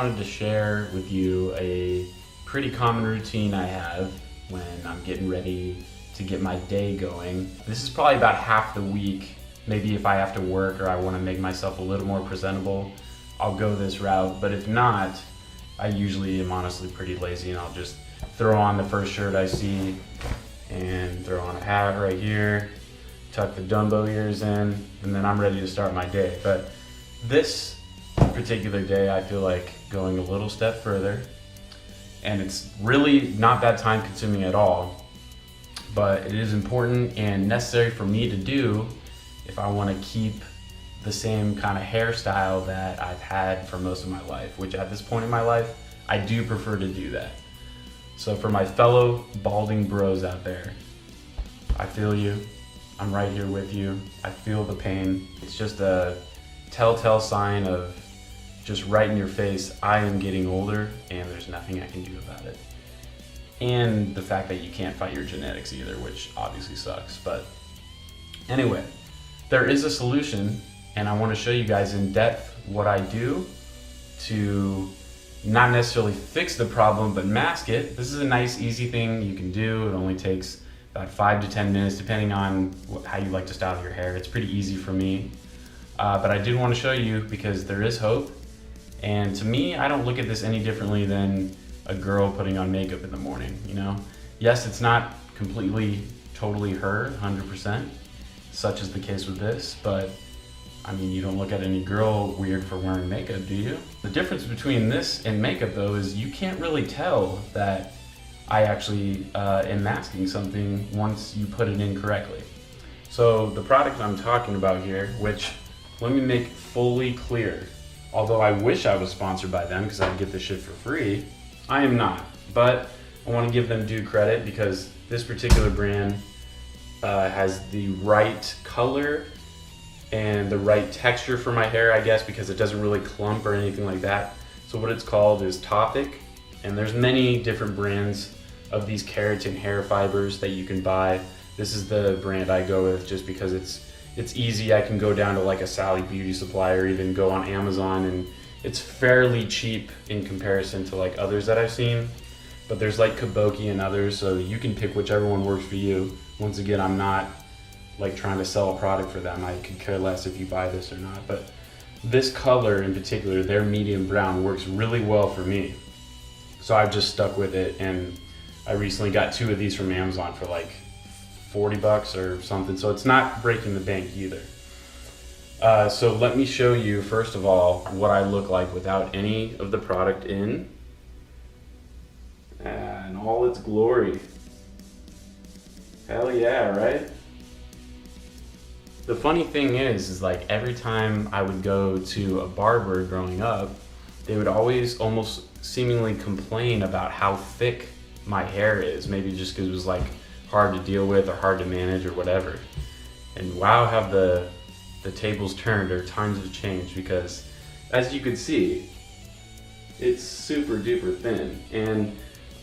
wanted to share with you a pretty common routine I have when I'm getting ready to get my day going. This is probably about half the week. Maybe if I have to work or I want to make myself a little more presentable, I'll go this route. But if not, I usually am honestly pretty lazy and I'll just throw on the first shirt I see and throw on a hat right here, tuck the Dumbo ears in, and then I'm ready to start my day. But this particular day, I feel like going a little step further, and it's really not that time consuming at all, but it is important and necessary for me to do if I want to keep the same kind of hairstyle that I've had for most of my life, which at this point in my life, I do prefer to do that. So for my fellow balding bros out there, I feel you. I'm right here with you. I feel the pain. It's just a telltale sign of just right in your face, I am getting older and there's nothing I can do about it. And the fact that you can't fight your genetics either, which obviously sucks. But anyway, there is a solution, and I want to show you guys in depth what I do to not necessarily fix the problem, but mask it. This is a nice, easy thing you can do. It only takes about 5 to 10 minutes, depending on how you like to style your hair. It's pretty easy for me. But I did want to show you because there is hope. And to me, I don't look at this any differently than a girl putting on makeup in the morning, you know? Yes, it's not completely, totally her, 100%, such is the case with this, but I mean, you don't look at any girl weird for wearing makeup, do you? The difference between this and makeup, though, is you can't really tell that I actually am masking something once you put it in correctly. So the product I'm talking about here, which let me make fully clear, although I wish I was sponsored by them because I'd get this shit for free, I am not. But I want to give them due credit because this particular brand has the right color and the right texture for my hair, I guess, because it doesn't really clump or anything like that. So what it's called is Topic, and there's many different brands of these keratin hair fibers that you can buy. This is the brand I go with just because it's easy. I can go down to like a Sally Beauty Supply or even go on Amazon, and it's fairly cheap in comparison to like others that I've seen. But there's like Kabuki and others, so you can pick whichever one works for you. Once again, I'm not like trying to sell a product for them. I could care less if you buy this or not. But this color in particular, their medium brown, works really well for me. So I've just stuck with it, and I recently got 2 of these from Amazon for like 40 bucks or something. So it's not breaking the bank either. So let me show you, first of all, what I look like without any of the product in. And all its glory. Hell yeah, right? The funny thing is like every time I would go to a barber growing up, they would always almost seemingly complain about how thick my hair is. Maybe just because it was like hard to deal with or hard to manage or whatever. And wow, have the tables turned, or times have changed, because as you can see, it's super duper thin. And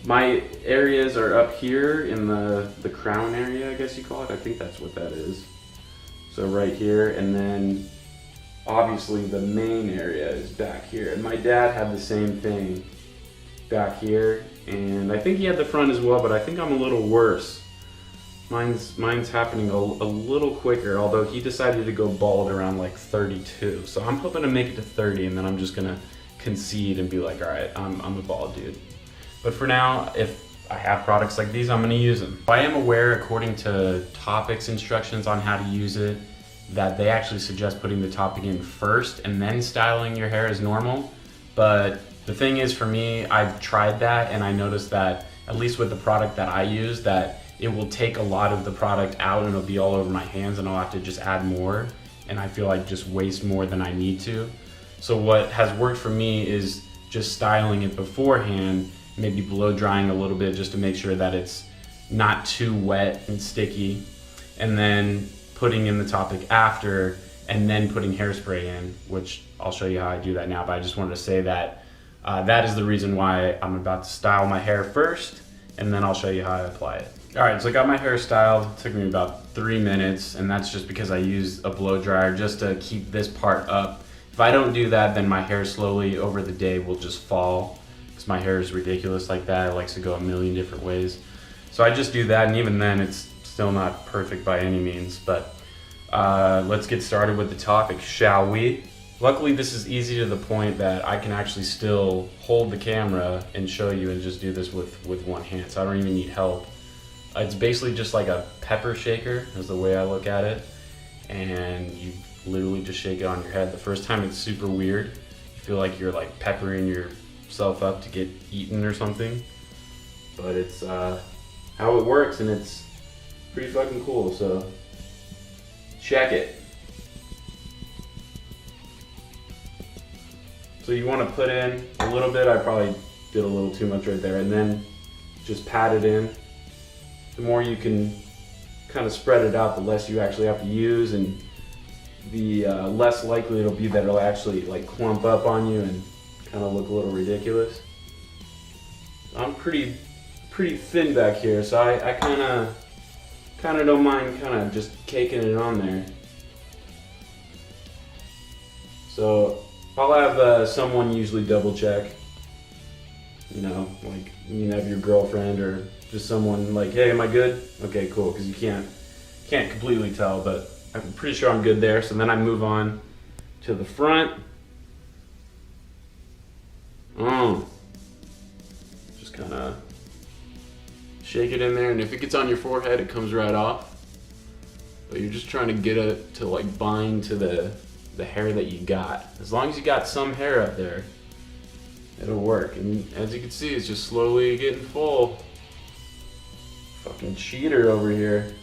my areas are up here in the crown area, I guess you call it. I think that's what that is. So right here, and then obviously the main area is back here. And my dad had the same thing back here, and I think he had the front as well, but I think I'm a little worse. Mine's happening a little quicker, although he decided to go bald around like 32. So I'm hoping to make it to 30, and then I'm just gonna concede and be like, all right, I'm a bald dude. But for now, if I have products like these, I'm gonna use them. I am aware, according to Topic's instructions on how to use it, that they actually suggest putting the Topic in first and then styling your hair as normal. But the thing is, for me, I've tried that, and I noticed that, at least with the product that I use, that it will take a lot of the product out and it'll be all over my hands, and I'll have to just add more, and I feel like just waste more than I need to. So what has worked for me is just styling it beforehand, maybe blow drying a little bit just to make sure that it's not too wet and sticky, and then putting in the Topic after, and then putting hairspray in, which I'll show you how I do that now. But I just wanted to say that that is the reason why I'm about to style my hair first, and then I'll show you how I apply it. All right, so I got my hair styled. It took me about 3 minutes, and that's just because I used a blow dryer just to keep this part up. If If I don't do that, then my hair slowly over the day will just fall, because my hair is ridiculous like that. It likes to go a million different ways. So I just do that, and even then it's still not perfect by any means. But let's get started with the topic, shall we? Luckily, this is easy to the point that I can actually still hold the camera and show you and just do this with one hand, so I don't even need help. It's basically just like a pepper shaker is the way I look at it, and you literally just shake it on your head. The first time it's super weird. You feel like you're like peppering yourself up to get eaten or something, but it's how it works, and it's pretty fucking cool, so check it. So you want to put in a little bit. I probably did a little too much right there, and then just pat it in. The more you can kind of spread it out, the less you actually have to use, and the less likely it'll be that it'll actually like clump up on you and kind of look a little ridiculous. I'm pretty thin back here, so I kind of don't mind kind of just caking it on there. So I'll have someone usually double check, you know, like you can have your girlfriend or just someone like, hey, am I good? Okay, cool, because you can't completely tell, but I'm pretty sure I'm good there. So then I move on to the front. Just kind of shake it in there, and if it gets on your forehead, it comes right off. But you're just trying to get it to like bind to the hair that you got. As long as you got some hair up there, it'll work. And as you can see, it's just slowly getting full. Fucking cheater over here.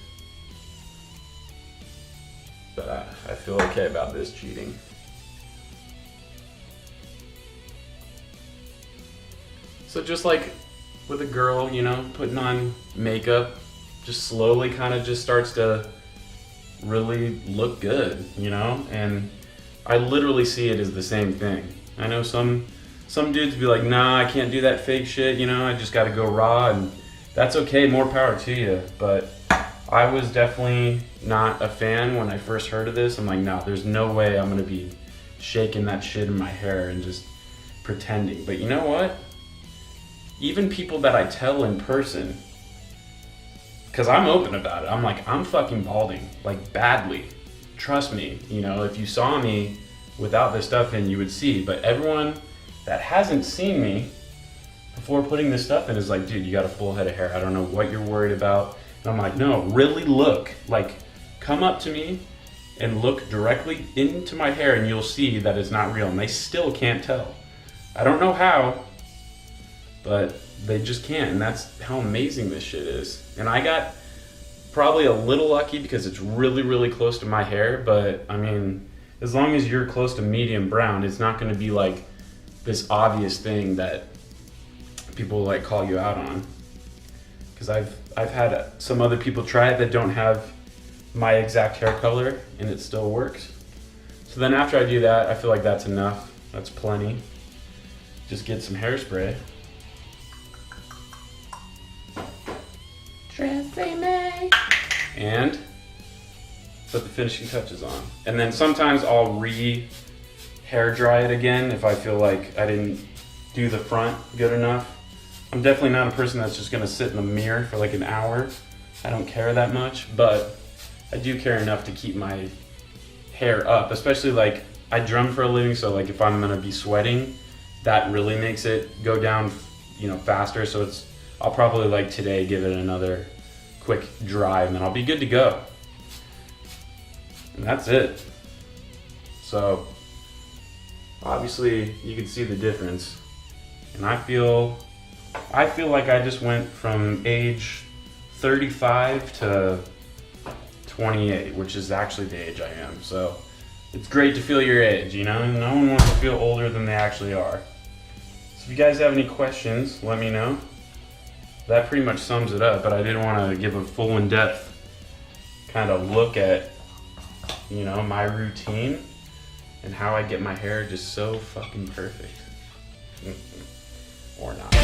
But I feel okay about this cheating. So just like with a girl, you know, putting on makeup, just slowly kind of just starts to really look good, you know? And I literally see it as the same thing. I know some dudes be like, nah, I can't do that fake shit, you know, I just gotta go raw, and that's okay, more power to you. But I was definitely not a fan when I first heard of this. I'm like, no, there's no way I'm gonna be shaking that shit in my hair and just pretending. But you know what? Even people that I tell in person, because I'm open about it, I'm like, I'm fucking balding, like badly. Trust me, you know, if you saw me without this stuff in, you would see. But everyone that hasn't seen me before putting this stuff in is like, dude, you got a full head of hair. I don't know what you're worried about. And I'm like, no, really look. Like, come up to me and look directly into my hair, and you'll see that it's not real. And they still can't tell. I don't know how, but they just can't. And that's how amazing this shit is. And I got probably a little lucky because it's really, really close to my hair. But I mean, as long as you're close to medium brown, it's not going to be like this obvious thing that people like call you out on. Because I've had some other people try it that don't have my exact hair color, and it still works. So then after I do that, I feel like that's enough. That's plenty. Just get some hairspray. And put the finishing touches on. And then sometimes I'll hair dry it again if I feel like I didn't do the front good enough. I'm definitely not a person that's just gonna sit in the mirror for like an hour. I don't care that much, but I do care enough to keep my hair up, especially like I drum for a living, so like if I'm gonna be sweating, that really makes it go down, you know, faster. So I'll probably like today give it another quick dry, and then I'll be good to go. And that's it. So obviously you can see the difference, and I feel like I just went from age 35 to 28, which is actually the age I am. So it's great to feel your age, you know? No one wants to feel older than they actually are. So if you guys have any questions, let me know. That pretty much sums it up, but I did want to give a full in-depth kind of look at, you know, my routine and how I get my hair just so fucking perfect. Or not.